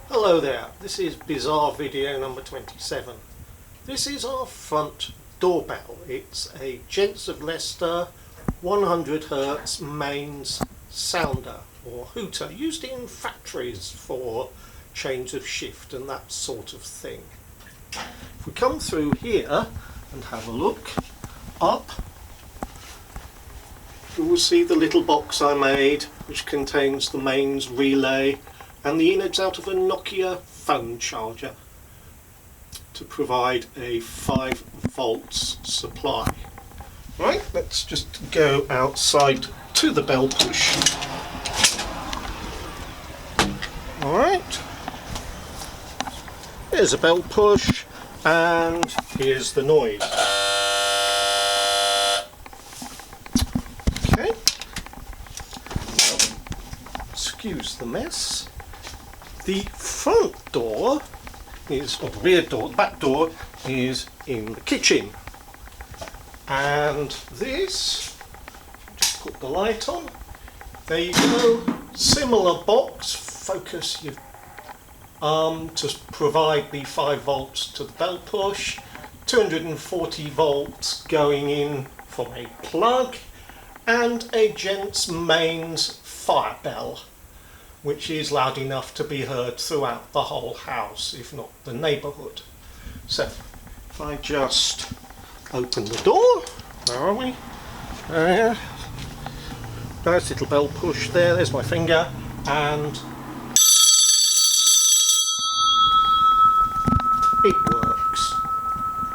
Hello there, this is bizarre video number 27. This is our front doorbell. It's a Gents of Leicester 100Hz mains sounder or hooter used in factories for change of shift and that sort of thing. If we come through here and have a look up, you will see the little box I made which contains the mains relay and the innards out of a Nokia phone charger to provide a 5 volts supply. Right, let's just go outside to the bell push. Alright, here's a bell push and here's the noise. Okay, excuse the mess. The front door is, or the rear door, the back door is in the kitchen. And this, just put the light on, there you go, similar box, focus your arm to provide the 5 volts to the bell push, 240 volts going in from a plug, and a gents mains fire bell, which is loud enough to be heard throughout the whole house, if not the neighbourhood. So, if I just open the door, where are we? Nice little bell push there, there's my finger, and